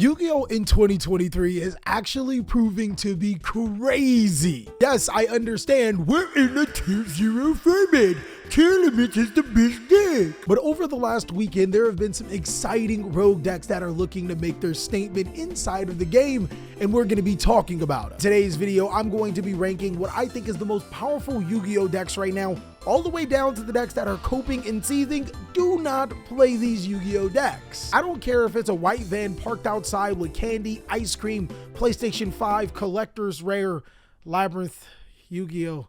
Yu-Gi-Oh! In 2023 is actually proving to be crazy. Yes, I understand we're in a Tier 0 format. Tier Limits is the best deck. But over the last weekend, there have been some exciting rogue decks that are looking to make their statement inside of the game, and we're going to be talking about it. In today's video, I'm going to be ranking what I think is the most powerful Yu-Gi-Oh! Decks right now, all the way down to the decks that are coping and seething. Do not play these Yu-Gi-Oh! Decks. I don't care if it's a white van parked outside with candy, ice cream, PlayStation 5, collector's rare, labyrinth, Yu-Gi-Oh!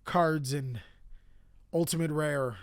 Cards, and ultimate rare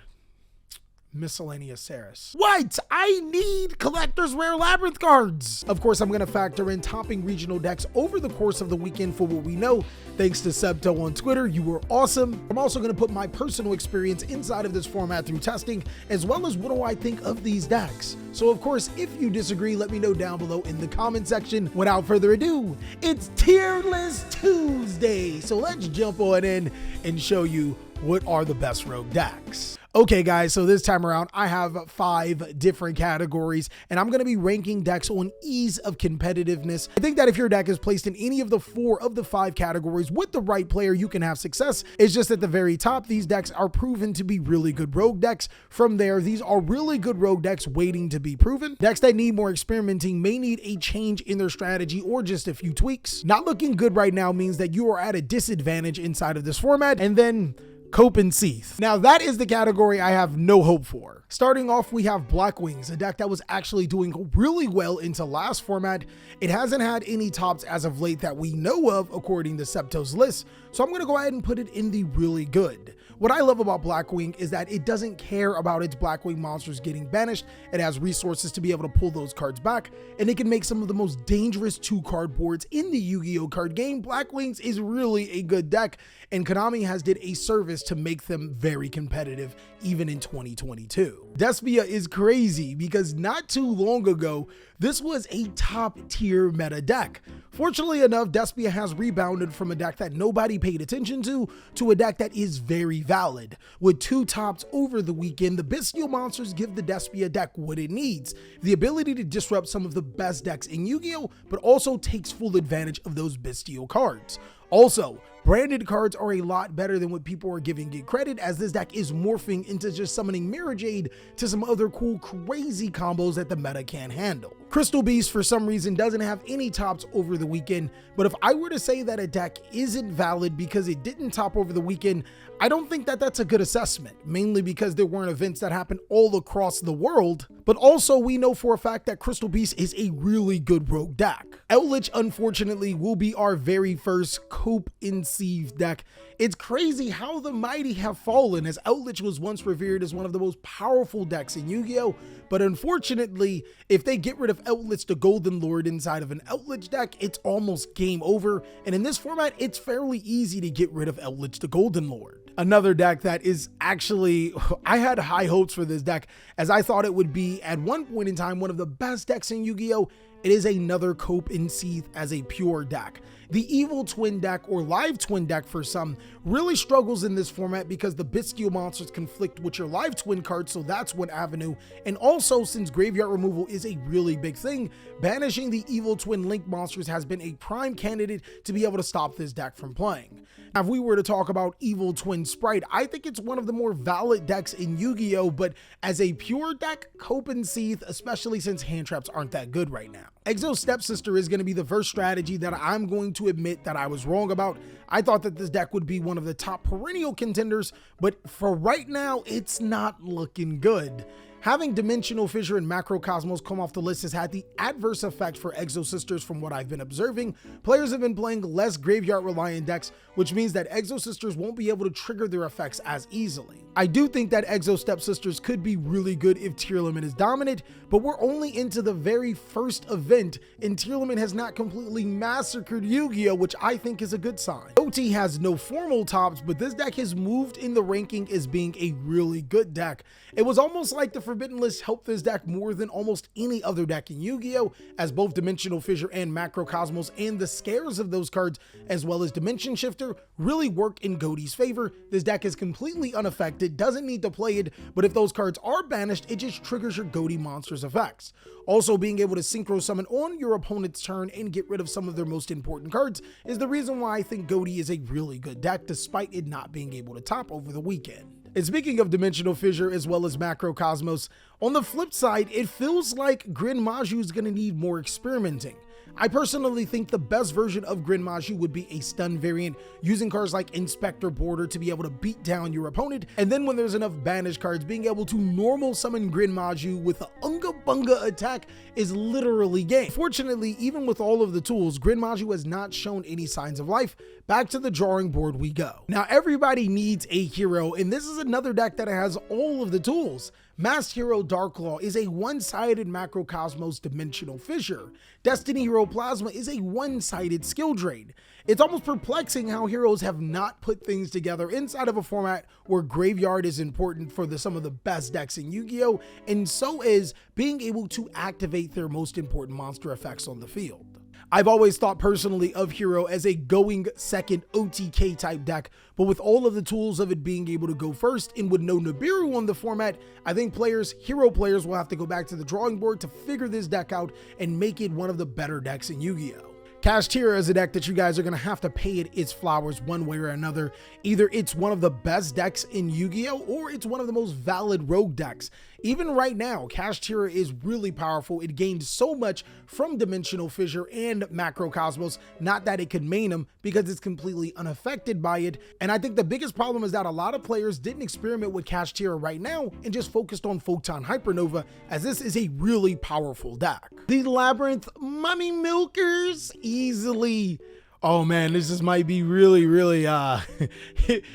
miscellaneous Saris. What? I need collector's rare labyrinth cards. Of course, I'm going to factor in topping regional decks over the course of the weekend for what we know. Thanks to Sebto on Twitter, you were awesome. I'm also going to put my personal experience inside of this format through testing, as well as what do I think of these decks. So of course, if you disagree, let me know down below in the comment section. Without further ado, it's Tier List Tuesday. So let's jump on in and show you what are the best rogue decks. Okay guys, so this time around I have 5 different categories and I'm going to be ranking decks on ease of competitiveness. I think that if your deck is placed in any of the 4 of the 5 categories with the right player, you can have success. It's just at the very top, these decks are proven to be really good rogue decks. From there, these are really good rogue decks waiting to be proven. Decks that need more experimenting may need a change in their strategy or just a few tweaks. Not looking good right now means that you are at a disadvantage inside of this format, and then cope and seeth. Now that is the category I have no hope for. Starting off, we have Black Wings, a deck that was actually doing really well into last format. It hasn't had any tops as of late that we know of according to Sebto's list, so I'm going to go ahead and put it in the really good. What I love about Blackwing is that it doesn't care about its Blackwing monsters getting banished. It has resources to be able to pull those cards back, and it can make some of the most dangerous 2-card boards in the Yu-Gi-Oh! Card game. Blackwings is really a good deck, and Konami has did a service to make them very competitive even in 2022. Despia is crazy because not too long ago, this was a top tier meta deck. Fortunately enough, Despia has rebounded from a deck that nobody paid attention to a deck that is very valid. With 2 tops over the weekend, the Bestial monsters give the Despia deck what it needs: the ability to disrupt some of the best decks in Yu-Gi-Oh!, but also takes full advantage of those Bestial cards. Also, branded cards are a lot better than what people are giving it credit, as this deck is morphing into just summoning Mirror Jade to some other cool, crazy combos that the meta can't handle. Crystal Beast, for some reason, doesn't have any tops over the weekend, but if I were to say that a deck isn't valid because it didn't top over the weekend, I don't think that that's a good assessment, mainly because there weren't events that happened all across the world, but also we know for a fact that Crystal Beast is a really good rogue deck. Outlich, unfortunately, will be our very first cope and seethe deck. It's crazy how the mighty have fallen, as Outlich was once revered as one of the most powerful decks in Yu-Gi-Oh! But unfortunately, if they get rid of Outlich the Golden Lord inside of an Outlich deck, it's almost game over. And in this format, it's fairly easy to get rid of Outlich the Golden Lord. Another deck that is actually, I had high hopes for this deck, as I thought it would be at one point in time one of the best decks in Yu-Gi-Oh! It is another cope and seethe as a pure deck. The Evil Twin deck, or Live Twin deck for some, really struggles in this format because the Bestial monsters conflict with your Live Twin cards, so that's one avenue. And also, since graveyard removal is a really big thing, banishing the Evil Twin Link monsters has been a prime candidate to be able to stop this deck from playing. Now, if we were to talk about Evil Twin Sprite, I think it's one of the more valid decks in Yu-Gi-Oh! But as a pure deck, cope and seethe, especially since hand traps aren't that good right now. Exo's Stepsister is going to be the first strategy that I'm going to admit that I was wrong about. I thought that this deck would be one of the top perennial contenders, but for right now, it's not looking good. Having Dimensional Fissure and Macrocosmos come off the list has had the adverse effect for Exo Sisters from what I've been observing. Players have been playing less graveyard reliant decks, which means that Exo Sisters won't be able to trigger their effects as easily. I do think that Exo Stepsisters could be really good if Tier Limit is dominant, but we're only into the very first event, and Tier Limit has not completely massacred Yu-Gi-Oh!, which I think is a good sign. OT has no formal tops, but this deck has moved in the ranking as being a really good deck. It was almost like the Forbidden List helped this deck more than almost any other deck in Yu-Gi-Oh!, as both Dimensional Fissure and Macrocosmos and the scares of those cards, as well as Dimension Shifter, really work in Goaty's favor. This deck is completely unaffected fact, it doesn't need to play it, but if those cards are banished, it just triggers your Goaty monster's effects. Also, being able to synchro summon on your opponent's turn and get rid of some of their most important cards is the reason why I think Goaty is a really good deck, despite it not being able to top over the weekend. And speaking of Dimensional Fissure as well as Macrocosmos, on the flip side, it feels like Grin Maju is going to need more experimenting. I personally think the best version of Grin Maju would be a stun variant using cards like Inspector Border to be able to beat down your opponent, and then when there's enough banished cards, being able to normal summon Grin Maju with the Unga Bunga attack is literally game. Fortunately, even with all of the tools, Grin Maju has not shown any signs of life. Back to the drawing board we go. Now everybody needs a hero, and this is another deck that has all of the tools. Masked Hero Darklaw is a one-sided Macrocosmos Dimensional Fissure. Destiny Hero Plasma is a one-sided skill drain. It's almost perplexing how heroes have not put things together inside of a format where Graveyard is important for some of the best decks in Yu-Gi-Oh! And so is being able to activate their most important monster effects on the field. I've always thought personally of Hero as a going second OTK type deck, but with all of the tools of it being able to go first and with no Nibiru on the format, I think Hero players will have to go back to the drawing board to figure this deck out and make it one of the better decks in Yu-Gi-Oh! Kashtira is a deck that you guys are going to have to pay it its flowers one way or another. Either it's one of the best decks in Yu-Gi-Oh! Or it's one of the most valid rogue decks. Even right now, Kashtira is really powerful. It gained so much from Dimensional Fissure and Macrocosmos, not that it could main them because it's completely unaffected by it. And I think the biggest problem is that a lot of players didn't experiment with Kashtira right now and just focused on Photon Hypernova, as this is a really powerful deck. The Labyrinth Mummy Milkers easily. Oh man, this just might be really,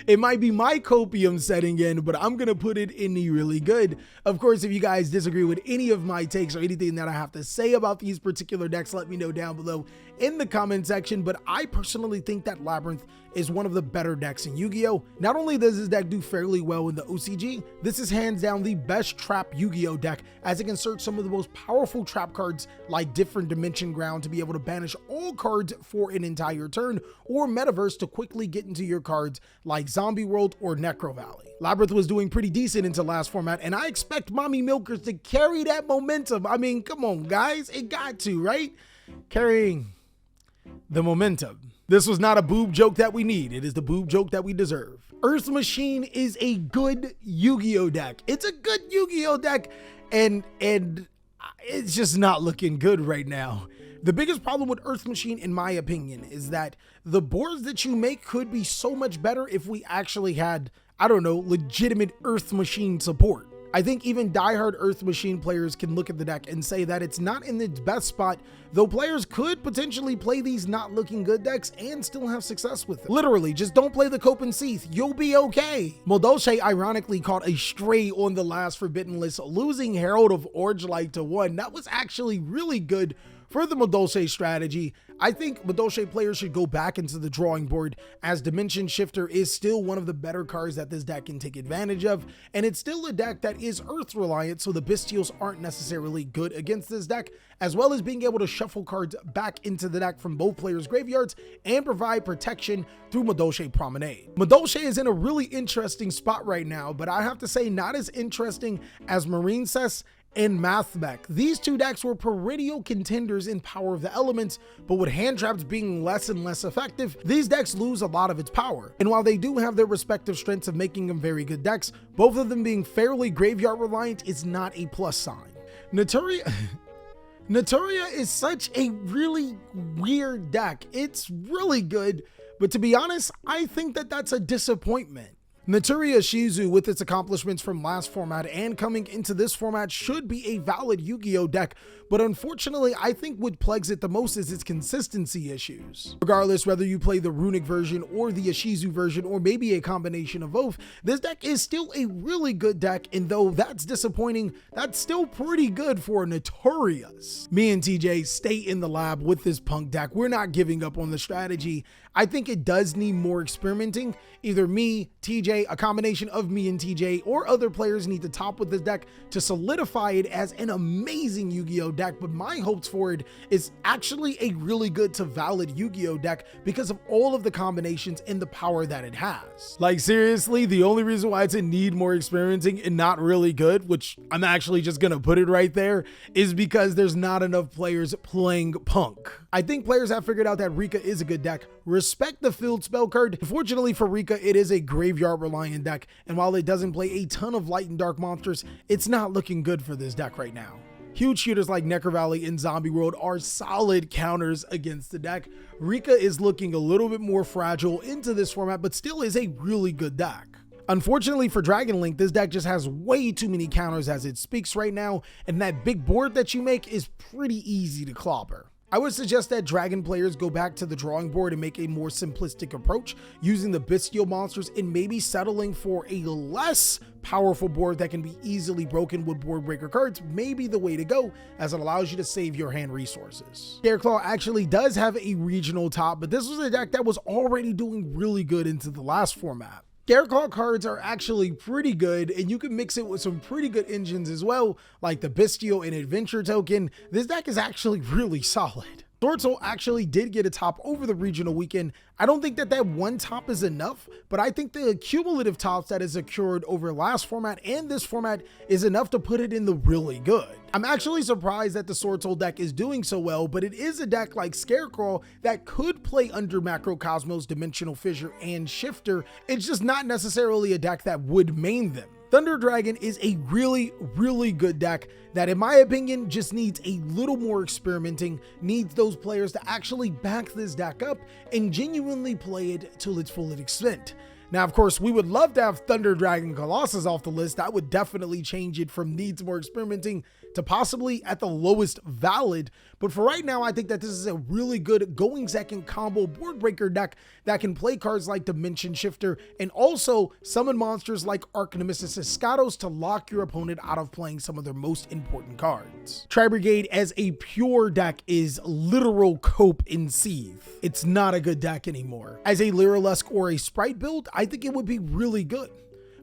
it might be my copium setting in, but I'm going to put it in the really good. Of course, if you guys disagree with any of my takes or anything that I have to say about these particular decks, let me know down below in the comment section. But I personally think that Labyrinth is one of the better decks in Yu-Gi-Oh! Not only does this deck do fairly well in the OCG, this is hands down the best trap Yu-Gi-Oh! Deck, as it can search some of the most powerful trap cards like Different Dimension Ground to be able to banish all cards for an entire turn, or Metaverse to quickly get into your cards like Zombie World or Necro Valley. Labyrinth was doing pretty decent into last format, and I expect Mommy Milkers to carry that momentum. I mean, come on guys, it got to, right? Carrying the momentum. This was not a boob joke that we need. It is the boob joke that we deserve. Earth Machine is a good Yu-Gi-Oh! Deck. It's a good Yu-Gi-Oh! Deck, and it's just not looking good right now. The biggest problem with Earth Machine, in my opinion, is that the boards that you make could be so much better if we actually had, I don't know, legitimate Earth Machine support. I think even diehard Earth Machine players can look at the deck and say that it's not in its best spot, though players could potentially play these not looking good decks and still have success with it. Literally, just don't play the Cope and Seath, you'll be okay. Modolche ironically caught a stray on the last Forbidden list, losing Herald of Orgelight to 1. That was actually really good for the Modolche strategy. I think Modolche players should go back into the drawing board, as Dimension Shifter is still one of the better cards that this deck can take advantage of, and it's still a deck that is Earth reliant, so the Bystials aren't necessarily good against this deck, as well as being able to shuffle cards back into the deck from both players' graveyards and provide protection through Modolche Promenade. Modolche is in a really interesting spot right now, but I have to say not as interesting as Marine Cess and Mathmech. These two decks were perennial contenders in Power of the Elements, but with hand traps being less and less effective, these decks lose a lot of its power. And while they do have their respective strengths of making them very good decks, both of them being fairly graveyard reliant is not a plus sign. Naturia is such a really weird deck. It's really good, but to be honest, I think that that's a disappointment. Naturia Shizu, with its accomplishments from last format and coming into this format, should be a valid Yu-Gi-Oh! Deck, but unfortunately, I think what plagues it the most is its consistency issues. Regardless whether you play the Runic version or the Ishizu version, or maybe a combination of both, this deck is still a really good deck, and though that's disappointing, that's still pretty good for Notorious. Me and TJ stay in the lab with this punk deck. We're not giving up on the strategy. I think it does need more experimenting. Either me, TJ, TJ, a combination of me and TJ, or other players need to top with this deck to solidify it as an amazing Yu-Gi-Oh deck, but my hopes for it is actually a really good to valid Yu-Gi-Oh deck because of all of the combinations and the power that it has. Like seriously, the only reason why it's in need more experimenting and not really good, which I'm actually just gonna put it right there, is because there's not enough players playing Punk. I think players have figured out that Rika is a good deck. Respect the field spell card. Unfortunately for Rika, it is a graveyard reliant deck, and while it doesn't play a ton of light and dark monsters, it's not looking good for this deck right now. Huge shooters like Necro Valley and Zombie World are solid counters against the deck. Rika is looking a little bit more fragile into this format, but still is a really good deck. Unfortunately for Dragon Link, this deck just has way too many counters as it speaks right now, and that big board that you make is pretty easy to clobber. I would suggest that Dragon players go back to the drawing board and make a more simplistic approach, using the bestial monsters and maybe settling for a less powerful board that can be easily broken with board breaker cards may be the way to go, as it allows you to save your hand resources. Scareclaw actually does have a regional top, but this was a deck that was already doing really good into the last format. Scareclaw cards are actually pretty good, and you can mix it with some pretty good engines as well, like the Bestial and Adventure token. This deck is actually really solid. Sword Soul actually did get a top over the regional weekend. I don't think that that one top is enough, but I think the cumulative tops that is occurred over last format and this format is enough to put it in the really good. I'm actually surprised that the Sword Soul deck is doing so well, but it is a deck like Scarecrow that could play under Macrocosmos, Dimensional Fissure, and Shifter. It's just not necessarily a deck that would main them. Thunder Dragon is a really good deck that, in my opinion, just needs a little more experimenting, needs those players to actually back this deck up and genuinely play it to its full extent. Now, of course, we would love to have Thunder Dragon Colossus off the list. That would definitely change it from needs more experimenting to possibly at the lowest valid. But for right now, I think that this is a really good going second combo board breaker deck that can play cards like Dimension Shifter and also summon monsters like Archnemesis Escados to lock your opponent out of playing some of their most important cards. Tri-Brigade as a pure deck is literal cope in Seethe. It's not a good deck anymore. As a Lyralisque or a Sprite build, I think it would be really good.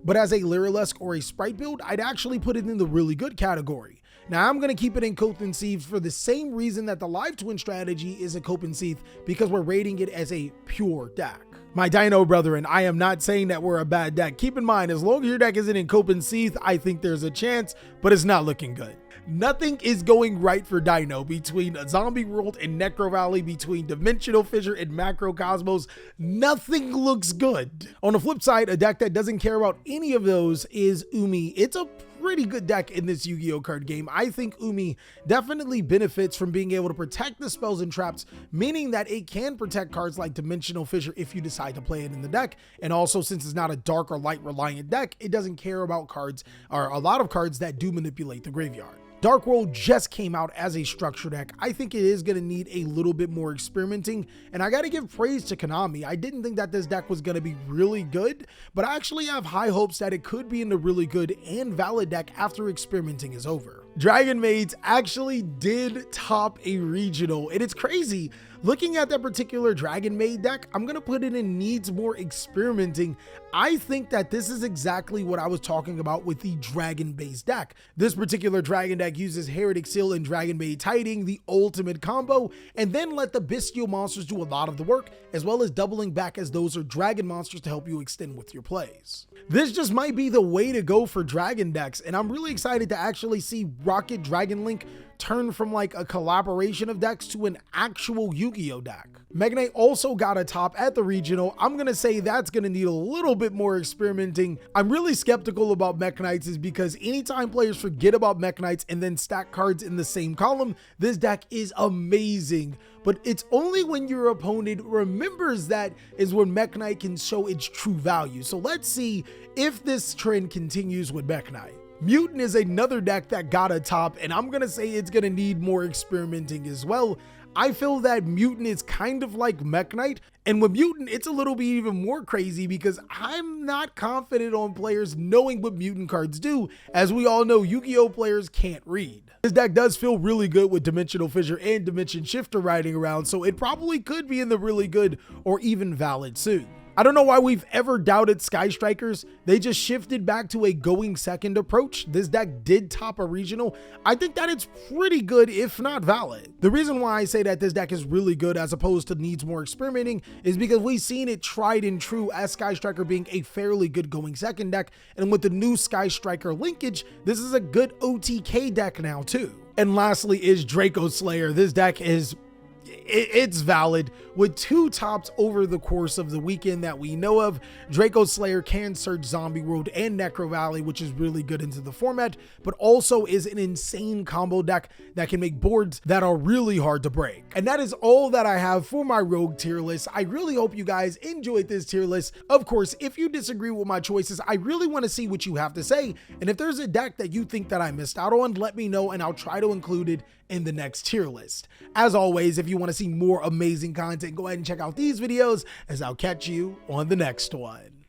But as a Lyralisque or a Sprite build, I'd actually put it in the really good category. Now, I'm going to keep it in Cope and Seethe for the same reason that the Live Twin strategy is a Cope and Seethe, because we're rating it as a pure deck. My Dino brethren, I am not saying that we're a bad deck. Keep in mind, as long as your deck isn't in Cope and Seethe, I think there's a chance, but it's not looking good. Nothing is going right for Dino between Zombie World and Necro Valley, between Dimensional Fissure and Macrocosmos. Nothing looks good. On the flip side, a deck that doesn't care about any of those is Umi. It's a pretty good deck in this Yu-Gi-Oh card game. I think Umi definitely benefits from being able to protect the spells and traps, meaning that it can protect cards like Dimensional Fissure if you decide to play it in the deck. And also, since it's not a dark or light reliant deck, it doesn't care about cards, or a lot of cards that do manipulate the graveyard. Dark World just came out as a structure deck. I think it is going to need a little bit more experimenting, and I got to give praise to Konami. I didn't think that this deck was going to be really good, but I actually have high hopes that it could be in the really good and valid deck after experimenting is over. Dragon Maids actually did top a regional, and it's crazy. Looking at that particular Dragon Maid deck, I'm going to put it in needs more experimenting. I think that this is exactly what I was talking about with the dragon-based deck. This particular dragon deck uses Heretic Seal and Dragon Maid Tiding, the ultimate combo, and then let the bestial monsters do a lot of the work, as well as doubling back as those are dragon monsters to help you extend with your plays. This just might be the way to go for dragon decks, and I'm really excited to actually see Rocket Dragon Link turn from like a collaboration of decks to an actual Yu-Gi-Oh deck. Mega Knight also got a top at the regional. I'm gonna say that's gonna need a little bit more experimenting. I'm really skeptical about Mega Knights is because anytime players forget about Mega Knights and then stack cards in the same column, this deck is amazing. But it's only when your opponent remembers that is when Mega Knight can show its true value. So let's see if this trend continues with Mega Knight. Mutant is another deck that got a top, and I'm gonna say it's gonna need more experimenting as well. I feel that Mutant is kind of like Mech Knight, and with Mutant, it's a little bit even more crazy because I'm not confident on players knowing what Mutant cards do. As we all know, Yu-Gi-Oh players can't read. This deck does feel really good with Dimensional Fissure and Dimension Shifter riding around, so it probably could be in the really good or even valid soon. I don't know why we've ever doubted Sky Strikers. They just shifted back to a going second approach. This deck did top a regional. I think that it's pretty good, if not valid. The reason why I say that this deck is really good as opposed to needs more experimenting is because we've seen it tried and true as Sky Striker being a fairly good going second deck, and with the new Sky Striker linkage, this is a good OTK deck now too. And lastly is Draco Slayer. This deck is it's valid with 2 tops over the course of the weekend that we know of. Draco Slayer can search Zombie World and Necro Valley, which is really good into the format, but also is an insane combo deck that can make boards that are really hard to break. And that is all that I have for my Rogue tier list. I really hope you guys enjoyed this tier list. Of course, if you disagree with my choices, I really want to see what you have to say. And if there's a deck that you think that I missed out on, let me know and I'll try to include it in the next tier list. As always, if you want to see more amazing content, go ahead and check out these videos, as I'll catch you on the next one.